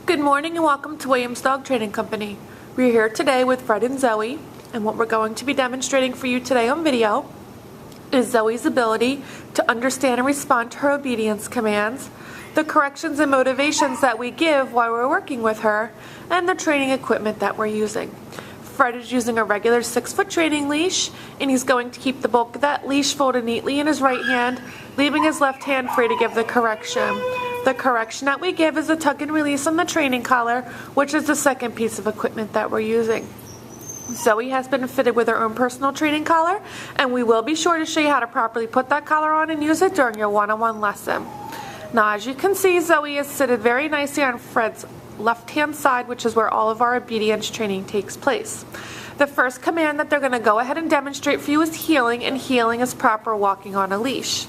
Good morning and welcome to Williams Dog Training Company. We're here today with Fred and Zoey, and what we're going to be demonstrating for you today on video is Zoey's ability to understand and respond to her obedience commands, the corrections and motivations that we give while we're working with her, and the training equipment that we're using. Fred is using a regular 6-foot training leash, and he's going to keep the bulk of that leash folded neatly in his right hand, leaving his left hand free to give the correction. The correction that we give is a tug and release on the training collar, which is the second piece of equipment that we're using. Zoey has been fitted with her own personal training collar, and we will be sure to show you how to properly put that collar on and use it during your one-on-one lesson. Now, as you can see, Zoey is seated very nicely on Fred's left-hand side, which is where all of our obedience training takes place. The first command that they're going to go ahead and demonstrate for you is heeling, and heeling is proper walking on a leash.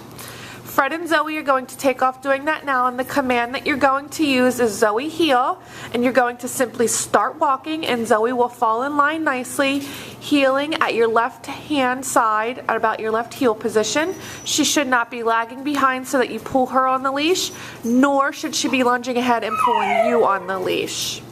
Fred and Zoey are going to take off doing that now, and the command that you're going to use is Zoey heel, and you're going to simply start walking, and Zoey will fall in line nicely, heeling at your left hand side at about your left heel position. She should not be lagging behind so that you pull her on the leash, nor should she be lunging ahead and pulling you on the leash.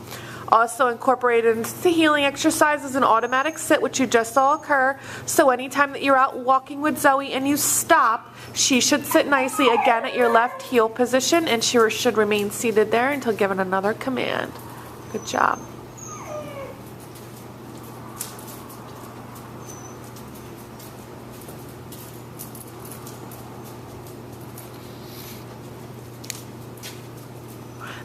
Also incorporated into the heeling exercise is an automatic sit, which you just saw occur. So anytime that you're out walking with Zoey and you stop, she should sit nicely again at your left heel position, and she should remain seated there until given another command. Good job.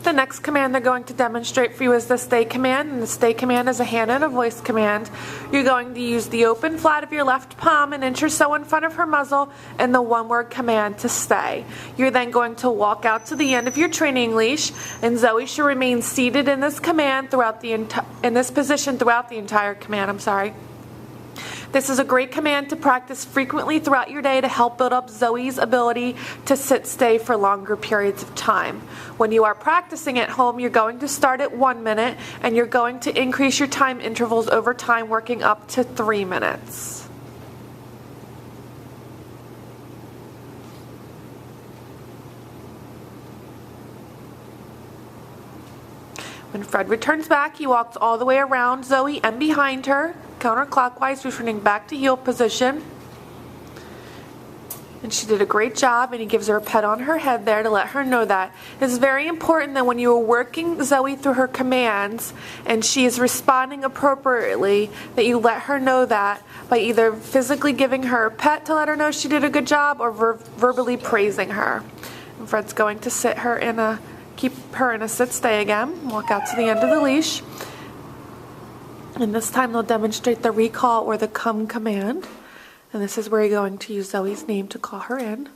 The next command they're going to demonstrate for you is the stay command, and the stay command is a hand and a voice command. You're going to use the open flat of your left palm an inch or so in front of her muzzle and the one-word command to stay. You're then going to walk out to the end of your training leash, and Zoey should remain seated in this command throughout the position throughout the entire command. This is a great command to practice frequently throughout your day to help build up Zoey's ability to sit-stay for longer periods of time. When you are practicing at home, you're going to start at 1 minute, and you're going to increase your time intervals over time, working up to 3 minutes. When Fred returns back, he walks all the way around Zoey and behind her, counterclockwise, returning back to heel position. And she did a great job, and he gives her a pet on her head there to let her know that. It's very important that when you are working Zoey through her commands and she is responding appropriately, that you let her know that by either physically giving her a pet to let her know she did a good job, or verbally praising her. And Fred's going to keep her in a sit-stay again, walk out to the end of the leash. And this time they'll demonstrate the recall or the come command. And this is where you're going to use Zoey's name to call her in.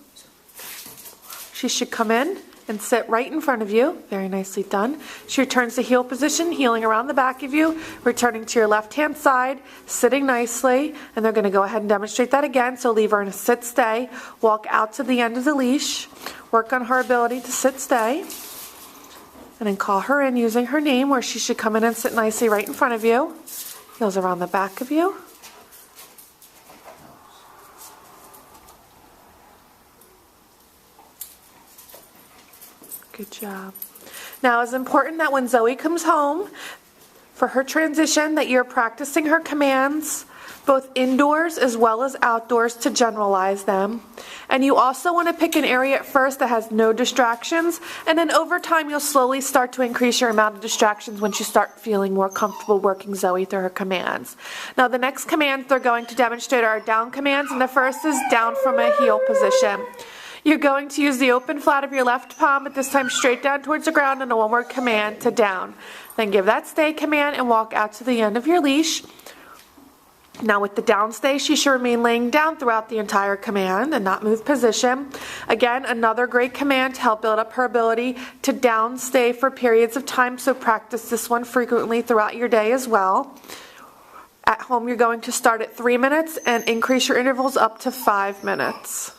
She should come in and sit right in front of you. Very nicely done. She returns to heel position, heeling around the back of you, returning to your left-hand side, sitting nicely. And they're going to go ahead and demonstrate that again. So leave her in a sit-stay, walk out to the end of the leash, work on her ability to sit-stay, and then call her in using her name, where she should come in and sit nicely right in front of you. Heels around the back of you. Good job. Now, it's important that when Zoey comes home for her transition, that you're practicing her commands both indoors as well as outdoors to generalize them. And you also want to pick an area at first that has no distractions, and then over time you'll slowly start to increase your amount of distractions once you start feeling more comfortable working Zoey through her commands. Now, the next commands they're going to demonstrate are down commands, and the first is down from a heel position. You're going to use the open flat of your left palm, at this time straight down towards the ground, and a one-word command to down. Then give that stay command and walk out to the end of your leash. Now with the down stay, she should remain laying down throughout the entire command and not move position. Again, another great command to help build up her ability to down stay for periods of time, so practice this one frequently throughout your day as well. At home, you're going to start at 3 minutes and increase your intervals up to 5 minutes.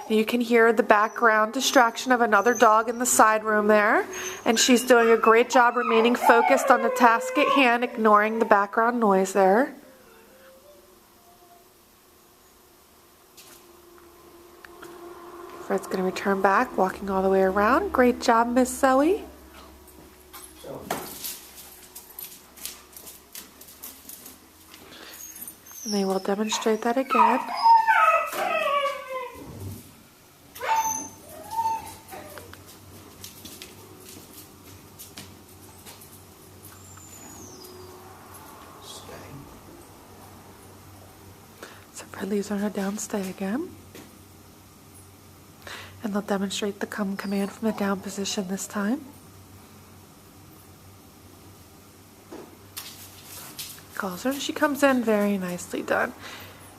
You can hear the background distraction of another dog in the side room there, and she's doing a great job remaining focused on the task at hand, ignoring the background noise there. Fred's going to return back, walking all the way around. Great job, Miss Zoe. And they will demonstrate that again. So Fred leaves her on a down stay again. And they'll demonstrate the come command from the down position this time. Calls her and she comes in. Very nicely done.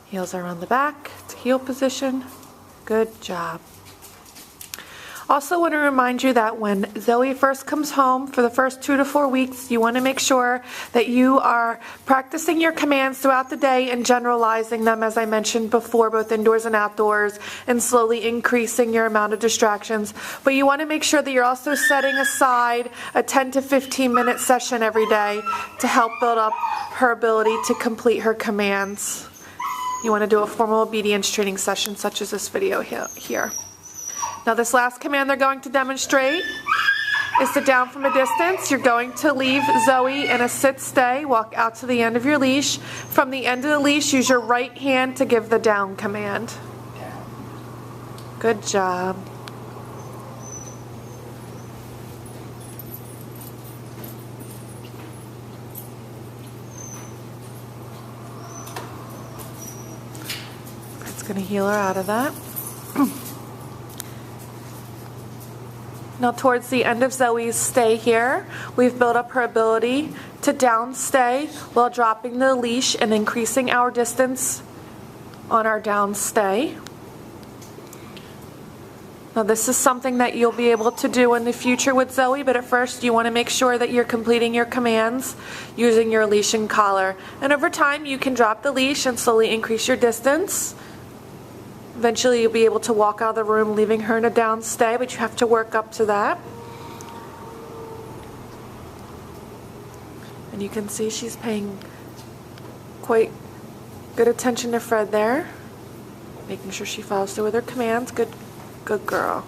Heels are on the back to heel position. Good job. Also want to remind you that when Zoe first comes home for the first 2 to 4 weeks, you want to make sure that you are practicing your commands throughout the day and generalizing them, as I mentioned before, both indoors and outdoors, and slowly increasing your amount of distractions. But you want to make sure that you're also setting aside a 10 to 15 minute session every day to help build up her ability to complete her commands. You want to do a formal obedience training session such as this video here. Now this last command they're going to demonstrate is to down from a distance. You're going to leave Zoe in a sit-stay. Walk out to the end of your leash. From the end of the leash, use your right hand to give the down command. Good job. It's going to heal her out of that. Now towards the end of Zoe's stay here, we've built up her ability to down stay while dropping the leash and increasing our distance on our down stay. Now this is something that you'll be able to do in the future with Zoe, but at first you want to make sure that you're completing your commands using your leash and collar. And over time you can drop the leash and slowly increase your distance. Eventually you'll be able to walk out of the room leaving her in a down stay, but you have to work up to that. And you can see she's paying quite good attention to Fred there, making sure she follows through with her commands. Good girl.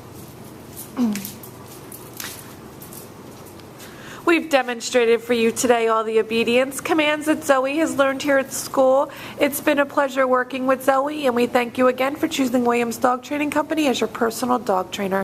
We've demonstrated for you today all the obedience commands that Zoe has learned here at school. It's been a pleasure working with Zoe, and we thank you again for choosing Williams Dog Training Company as your personal dog trainer.